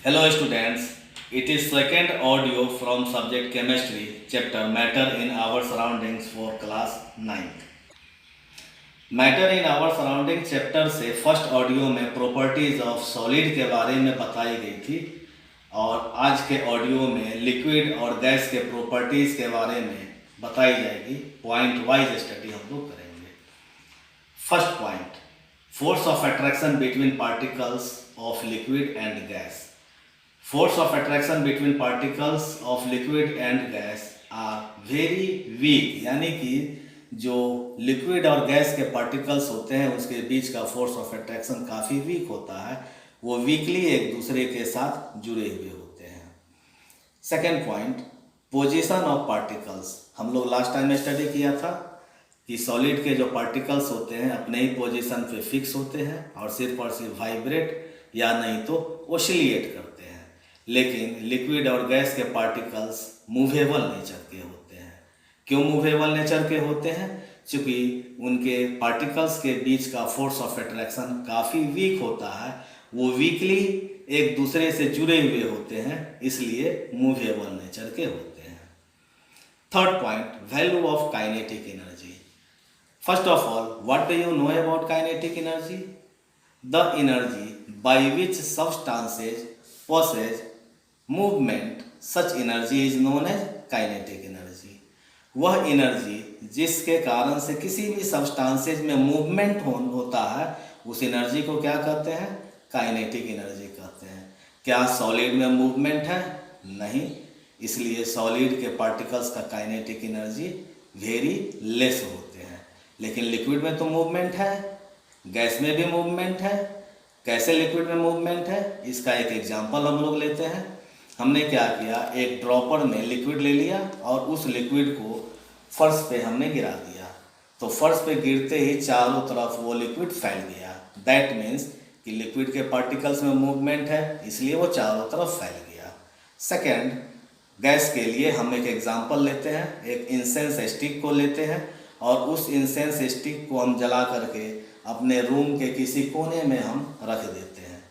Hello students, it is second audio from subject chemistry chapter matter in our surroundings for class 9th. Matter in our surrounding chapter से first audio में properties of solid के बारे में बताई गई थी और आज के ऑडियो में लिक्विड और गैस के प्रॉपर्टीज के बारे में बताई जाएगी। पॉइंट वाइज स्टडी हम लोग करेंगे। First point, force of attraction between particles of liquid and gas. Force of attraction between particles of liquid and gas are very weak, यानी कि जो लिक्विड और गैस के पार्टिकल्स होते हैं उसके बीच का फोर्स ऑफ अट्रैक्शन काफ़ी वीक होता है। वो वीकली एक दूसरे के साथ जुड़े हुए होते हैं। Second point, position of particles. हम लोग लास्ट टाइम में स्टडी किया था कि सॉलिड के जो पार्टिकल्स होते हैं अपने ही पोजीशन पे फिक्स होते हैं और सिर्फ वाइब्रेट या नहीं तो ओसिलेट करते हैं। लेकिन लिक्विड और गैस के पार्टिकल्स मूवेबल नेचर के होते हैं। क्यों मूवेबल नेचर के होते हैं? क्योंकि उनके पार्टिकल्स के बीच का फोर्स ऑफ अट्रैक्शन काफ़ी वीक होता है। वो वीकली एक दूसरे से जुड़े हुए होते हैं, इसलिए मूवेबल नेचर के होते हैं। Third point, value of kinetic energy. First of all, what do you know about kinetic energy? The energy by which substances possess movement, such energy is known as kinetic energy. वह energy जिसके कारण से किसी भी substances में movement होता है उस एनर्जी को क्या कहते हैं? काइनेटिक एनर्जी कहते हैं। क्या सॉलिड में मूवमेंट है? नहीं, इसलिए सॉलिड के पार्टिकल्स का काइनेटिक एनर्जी वेरी लेस होते हैं। लेकिन लिक्विड में तो मूवमेंट है, गैस में भी मूवमेंट है। कैसे लिक्विड में मूवमेंट है, इसका एक एग्जांपल हम लोग लेते हैं। हमने क्या किया, एक ड्रॉपर में लिक्विड ले लिया और उस लिक्विड को फर्श पे हमने गिरा दिया। तो फर्श पे गिरते ही चारों तरफ वो लिक्विड फैल गया। दैट मीन्स कि लिक्विड के पार्टिकल्स में मूवमेंट है, इसलिए वो चारों तरफ फैल गया। सेकेंड, गैस के लिए हम एक एग्जाम्पल लेते हैं। एक इंसेंस स्टिक को लेते हैं और उस इंसेंस स्टिक को हम जला करके अपने रूम के किसी कोने में हम रख देते हैं।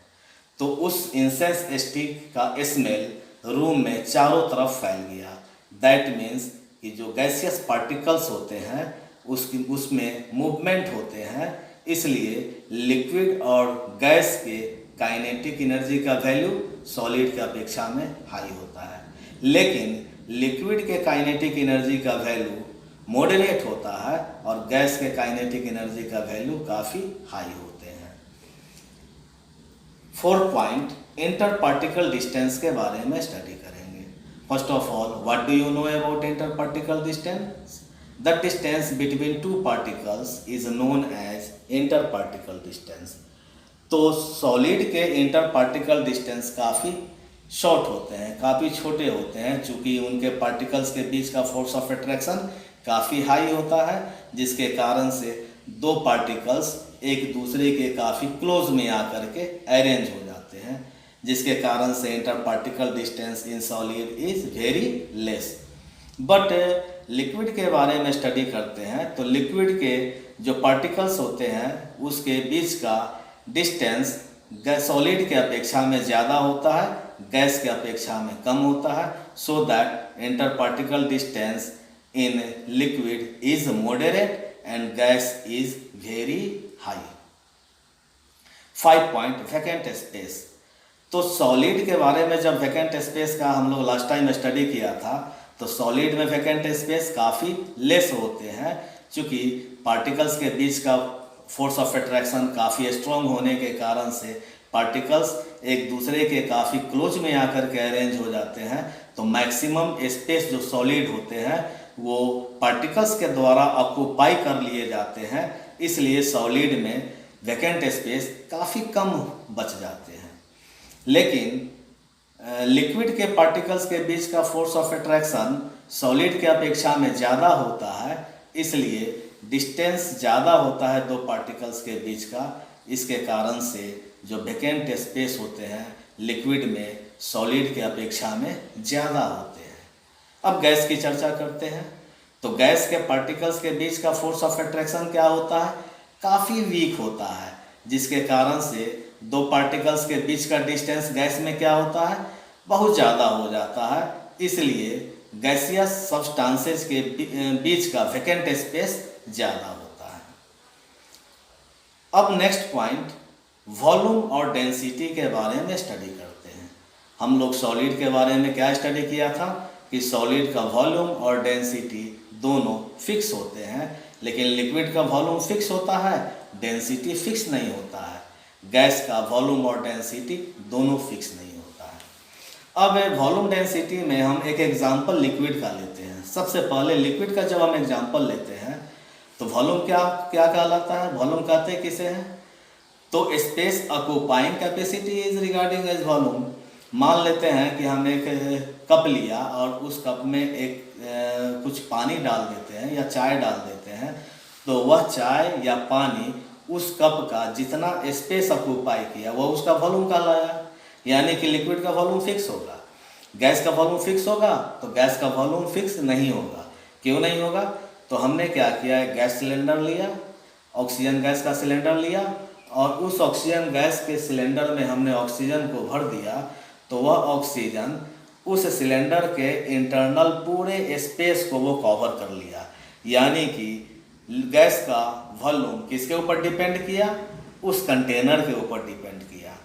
तो उस इंसेंस स्टिक का स्मेल रूम में चारों तरफ फैल गया। दैट मीन्स कि जो गैसियस पार्टिकल्स होते हैं उसमें मूवमेंट होते हैं, इसलिए लिक्विड और गैस के काइनेटिक एनर्जी का वैल्यू सॉलिड की अपेक्षा में हाई होता है। लेकिन लिक्विड के काइनेटिक एनर्जी का वैल्यू मॉडरेट होता है और गैस के काइनेटिक एनर्जी का वैल्यू काफ़ी हाई होते हैं। Fourth point, inter particle distance के बारे में स्टडी करेंगे। First of all, what do you know about inter particle distance? The distance between two particles is known as inter particle distance. तो solid के inter particle distance काफ़ी short होते हैं, काफ़ी छोटे होते हैं, चूँकि उनके पार्टिकल्स के बीच का फोर्स ऑफ अट्रैक्शन काफ़ी हाई होता है, जिसके कारण से दो पार्टिकल्स एक दूसरे के काफ़ी क्लोज में आकर के अरेंज हो जाते हैं, जिसके कारण से inter particle distance in solid is very less. But liquid के बारे में स्टडी करते हैं तो लिक्विड के जो पार्टिकल्स होते हैं उसके बीच का डिस्टेंस सॉलिड के अपेक्षा में ज़्यादा होता है, गैस के अपेक्षा में कम होता है। So that inter particle distance in liquid is moderate and gas is very high. 5 point, vacant space। तो सॉलिड के बारे में जब वैकेंट स्पेस का हम लोग लास्ट टाइम स्टडी किया था तो सॉलिड में वैकेंट स्पेस काफ़ी लेस होते हैं, क्योंकि पार्टिकल्स के बीच का फोर्स ऑफ अट्रैक्शन काफ़ी स्ट्रॉन्ग होने के कारण से पार्टिकल्स एक दूसरे के काफ़ी क्लोज में आकर के अरेंज हो जाते हैं। तो मैक्सिमम स्पेस जो सॉलिड होते हैं वो पार्टिकल्स के द्वारा ऑक्यूपाई कर लिए जाते हैं, इसलिए सॉलिड में वैकेंट स्पेस काफ़ी कम बच जाते हैं। लेकिन लिक्विड के पार्टिकल्स के बीच का फोर्स ऑफ अट्रैक्शन सॉलिड के अपेक्षा में ज़्यादा होता है, इसलिए डिस्टेंस ज़्यादा होता है दो पार्टिकल्स के बीच का। इसके कारण से जो वैकेंट स्पेस होते हैं लिक्विड में सॉलिड के अपेक्षा में ज़्यादा होते हैं। अब गैस की चर्चा करते हैं। तो गैस के पार्टिकल्स के बीच का फोर्स ऑफ अट्रैक्शन क्या होता है? काफ़ी वीक होता है, जिसके कारण से दो पार्टिकल्स के बीच का डिस्टेंस गैस में क्या होता है, बहुत ज़्यादा हो जाता है, इसलिए गैसियस सब्सटेंसेस के बीच का वैकेंट स्पेस ज़्यादा होता है। अब नेक्स्ट पॉइंट वॉल्यूम और डेंसिटी के बारे में स्टडी करते हैं। हम लोग सॉलिड के बारे में क्या स्टडी किया था कि सॉलिड का वॉल्यूम और डेंसिटी दोनों फिक्स होते हैं, लेकिन लिक्विड का वॉल्यूम फिक्स होता है, डेंसिटी फिक्स नहीं होता है। गैस का वॉल्यूम और डेंसिटी दोनों फिक्स नहीं होता है। अब वॉल्यूम डेंसिटी में हम एक एग्जांपल लिक्विड का लेते हैं। सबसे पहले लिक्विड का जब हम एग्जांपल लेते हैं तो वॉल्यूम क्या क्या कहलाता है, वॉल्यूम कहते हैं किसे हैं, तो space occupying capacity is regarding as volume. मान लेते हैं कि हम एक कप लिया और उस कप में एक कुछ पानी डाल देते हैं या चाय डाल देते हैं, तो वह चाय या पानी उस कप का जितना स्पेस ऑक्यूपाई किया वह उसका वॉल्यूम कहलाया। यानी कि लिक्विड का वॉल्यूम फिक्स होगा, गैस का वॉल्यूम फिक्स होगा, तो गैस का वॉल्यूम फिक्स नहीं होगा। क्यों नहीं होगा, तो हमने क्या किया, गैस सिलेंडर लिया, ऑक्सीजन गैस का सिलेंडर लिया और उस ऑक्सीजन गैस के सिलेंडर में हमने ऑक्सीजन को भर दिया, तो वह ऑक्सीजन उस सिलेंडर के इंटरनल पूरे स्पेस को वो कवर कर लिया। यानी कि गैस का वॉल्यूम किसके ऊपर डिपेंड किया, उस कंटेनर के ऊपर डिपेंड किया।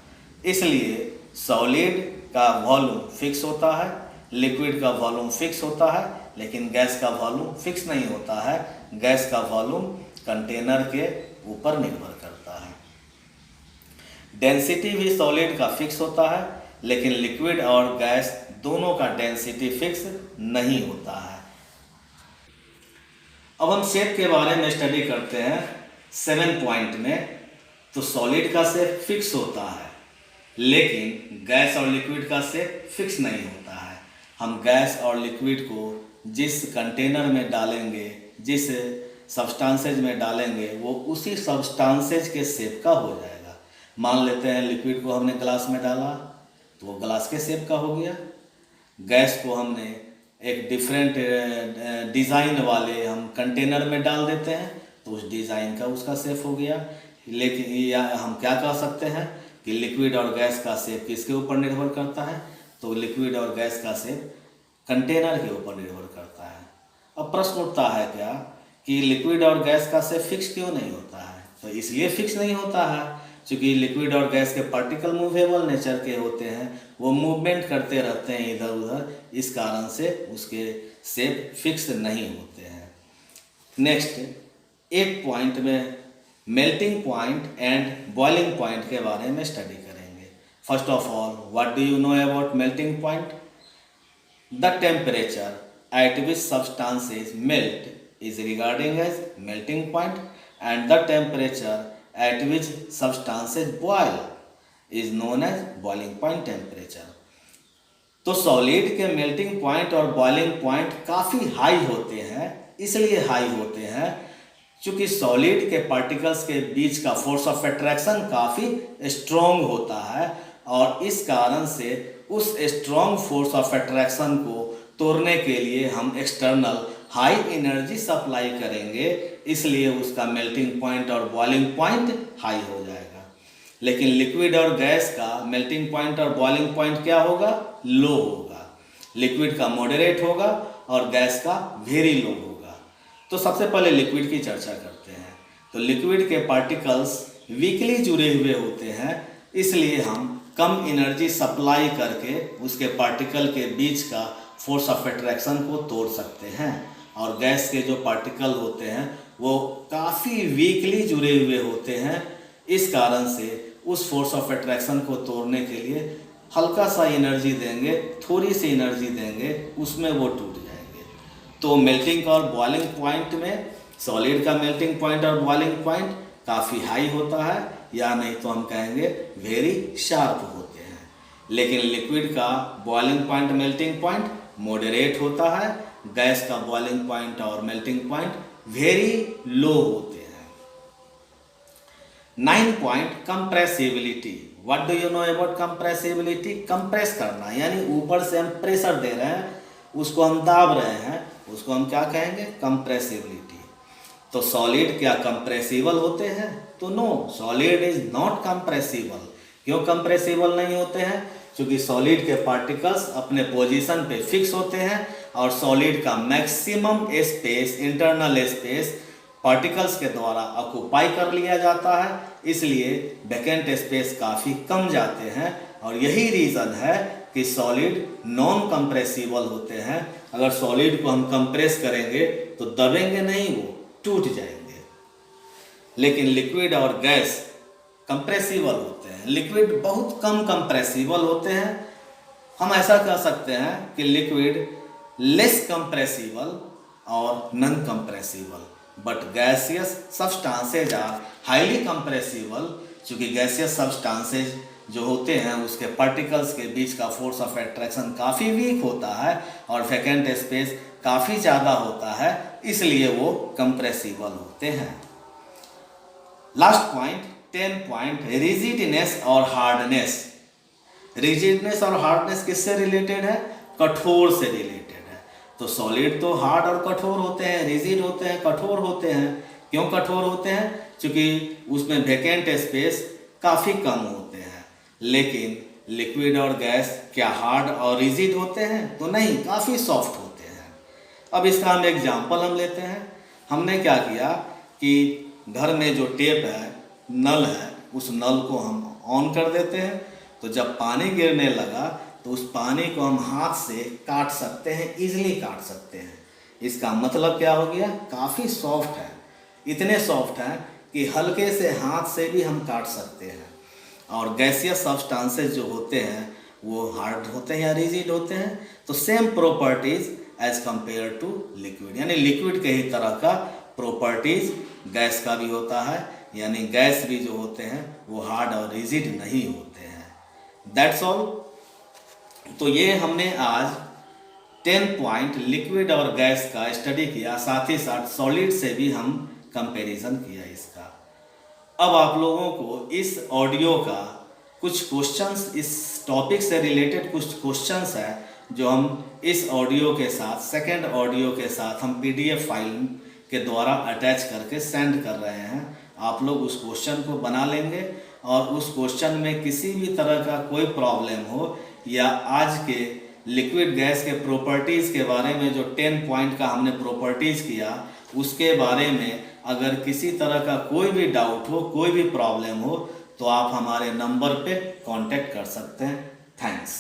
इसलिए सॉलिड का वॉल्यूम फिक्स होता है, लिक्विड का वॉल्यूम फिक्स होता है, लेकिन गैस का वॉल्यूम फिक्स नहीं होता है। गैस का वॉल्यूम कंटेनर के ऊपर निर्भर करता है। डेंसिटी भी सॉलिड का फिक्स होता है, लेकिन लिक्विड और गैस दोनों का डेंसिटी फिक्स नहीं होता है। अब हम शेप के बारे में स्टडी करते हैं 7 पॉइंट में। तो सॉलिड का शेप फिक्स होता है, लेकिन गैस और लिक्विड का शेप फिक्स नहीं होता है। हम गैस और लिक्विड को जिस कंटेनर में डालेंगे, जिस सब्सटेंसेज में डालेंगे, वो उसी सब्सटेंसेज के शेप का हो जाएगा। मान लेते हैं लिक्विड को हमने ग्लास में डाला तो वो ग्लास के शेप का हो गया। गैस को हमने एक डिफरेंट डिज़ाइन वाले हम कंटेनर में डाल देते हैं तो उस डिज़ाइन का उसका शेप हो गया। लेकिन या हम क्या कह सकते हैं कि लिक्विड और गैस का शेप किसके ऊपर निर्भर करता है, तो लिक्विड और गैस का शेप कंटेनर के ऊपर निर्भर करता है। अब प्रश्न उठता है क्या कि लिक्विड और गैस का शेप फिक्स क्यों नहीं होता है, तो इसलिए फिक्स नहीं होता है क्योंकि लिक्विड और गैस के पार्टिकल मूवेबल नेचर के होते हैं, वो मूवमेंट करते रहते हैं इधर उधर, इस कारण से उसके शेप फिक्स नहीं होते हैं। नेक्स्ट 8 पॉइंट में melting point and boiling point के बारे में स्टडी करेंगे। First of all, what do you know about melting point? The temperature at which substances melt is regarding as melting point, and the temperature at which substances boil is known as boiling point temperature. तो solid के melting point और boiling point काफ़ी high होते हैं। इसलिए high होते हैं क्योंकि सॉलिड के पार्टिकल्स के बीच का फोर्स ऑफ अट्रैक्शन काफ़ी स्ट्रॉन्ग होता है, और इस कारण से उस स्ट्रॉन्ग फोर्स ऑफ अट्रैक्शन को तोड़ने के लिए हम एक्सटर्नल हाई एनर्जी सप्लाई करेंगे, इसलिए उसका मेल्टिंग पॉइंट और बॉइलिंग पॉइंट हाई हो जाएगा। लेकिन लिक्विड और गैस का मेल्टिंग पॉइंट और बॉइलिंग पॉइंट क्या होगा? लो होगा। लिक्विड का मॉडरेट होगा और गैस का वेरी लो होगा। तो सबसे पहले लिक्विड की चर्चा करते हैं। तो लिक्विड के पार्टिकल्स वीकली जुड़े हुए होते हैं, इसलिए हम कम एनर्जी सप्लाई करके उसके पार्टिकल के बीच का फोर्स ऑफ अट्रैक्शन को तोड़ सकते हैं। और गैस के जो पार्टिकल होते हैं वो काफ़ी वीकली जुड़े हुए होते हैं, इस कारण से उस फोर्स ऑफ अट्रैक्शन को तोड़ने के लिए हल्का सा एनर्जी देंगे, थोड़ी सी एनर्जी देंगे, उसमें वो टूट जाएंगे। तो मेल्टिंग और बॉइलिंग पॉइंट में सॉलिड का मेल्टिंग पॉइंट और बॉइलिंग पॉइंट काफ़ी हाई होता है, या नहीं तो हम कहेंगे वेरी शार्प होते हैं। लेकिन लिक्विड का boiling point melting point moderate होता है, गैस का बॉइलिंग पॉइंट और मेल्टिंग पॉइंट वेरी लो होते हैं। 9 point compressibility. What do you know about compressibility? Compress करना, यानी ऊपर से हम प्रेशर दे रहे हैं, उसको हम दाब रहे हैं, उसको हम क्या कहेंगे? कंप्रेसिबिलिटी। तो सॉलिड क्या कंप्रेसिबल होते हैं? तो no, solid is not compressible. क्यों कंप्रेसिबल नहीं होते हैं? क्योंकि सॉलिड के पार्टिकल्स अपने पोजीशन पे फिक्स होते हैं और सॉलिड का maximum space, internal space particles के द्वारा ऑक्यूपाई कर लिया जाता है, इसलिए वैकेंट स्पेस काफ़ी कम जाते हैं और यही रीज़न है कि सॉलिड नॉन कंप्रेसिबल होते हैं। अगर सॉलिड को हम कंप्रेस करेंगे तो दबेंगे नहीं, वो टूट जाएंगे। लेकिन लिक्विड और गैस कंप्रेसिबल होते हैं, लिक्विड बहुत कम कंप्रेसिबल होते हैं। हम ऐसा कह सकते हैं कि लिक्विड लेस कंप्रेसिबल और non compressible, but gaseous substances are highly compressible. चूँकि गैसियस सब्सटेंसेज जो होते हैं उसके पार्टिकल्स के बीच का फोर्स ऑफ अट्रैक्शन काफ़ी वीक होता है और वैकेंट स्पेस काफ़ी ज़्यादा होता है, इसलिए वो कंप्रेसिबल होते हैं। लास्ट पॉइंट 10 पॉइंट, रिजिडनेस और हार्डनेस। रिजिडनेस और हार्डनेस किससे रिलेटेड है? कठोर से रिलेटेड है। तो सॉलिड तो हार्ड और कठोर होते हैं, रिजिड होते हैं, कठोर होते हैं। क्यों कठोर होते हैं? क्योंकि उसमें वैकेंट स्पेस काफ़ी कम होते हैं। लेकिन लिक्विड और गैस क्या हार्ड और रिजिड होते हैं? तो नहीं, काफ़ी सॉफ्ट होते हैं। अब इसका हम एग्जाम्पल हम लेते हैं। हमने क्या किया कि घर में जो टेप है, नल है, उस नल को हम ऑन कर देते हैं, तो जब पानी गिरने लगा तो उस पानी को हम हाथ से काट सकते हैं, इजीली काट सकते हैं। इसका मतलब क्या हो गया? काफ़ी सॉफ्ट है, इतने सॉफ्ट है कि हल्के से हाथ से भी हम काट सकते हैं। और गैसियस सब्सटेंसेस जो होते हैं वो हार्ड होते हैं या रिजिड होते हैं। तो same properties as compare to liquid, यानी लिक्विड के ही तरह का प्रॉपर्टीज गैस का भी होता है, यानी गैस भी जो होते हैं वो हार्ड और रिजिड नहीं होते हैं। That's all. तो ये हमने आज 10 पॉइंट लिक्विड और गैस का स्टडी किया, साथ ही साथ सॉलिड से भी हम कंपैरिजन किया इसका। अब आप लोगों को इस ऑडियो का कुछ क्वेश्चंस, इस टॉपिक से रिलेटेड कुछ क्वेश्चंस है जो हम इस ऑडियो के साथ, सेकंड ऑडियो के साथ हम PDF फाइल के द्वारा अटैच करके सेंड कर रहे हैं। आप लोग उस क्वेश्चन को बना लेंगे और उस क्वेश्चन में किसी भी तरह का कोई प्रॉब्लम हो या आज के लिक्विड गैस के प्रॉपर्टीज़ के बारे में जो 10 पॉइंट का हमने प्रॉपर्टीज़ किया उसके बारे में अगर किसी तरह का कोई भी डाउट हो, कोई भी प्रॉब्लम हो, तो आप हमारे नंबर पे कांटेक्ट कर सकते हैं। थैंक्स।